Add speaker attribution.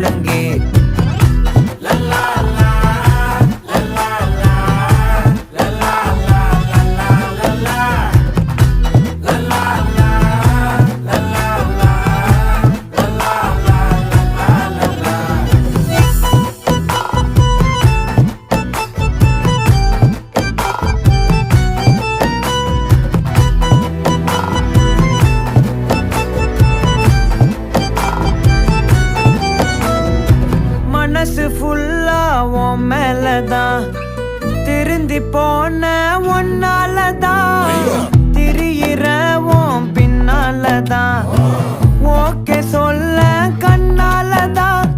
Speaker 1: முழங்கே. மனசு ஃபுல்லா உன் மேலதான், திருந்தி போன ஒன்னாலதான், திரியிற உன் பின்னாலதான், ஓகே சொல்ல கண்ணாலதான்,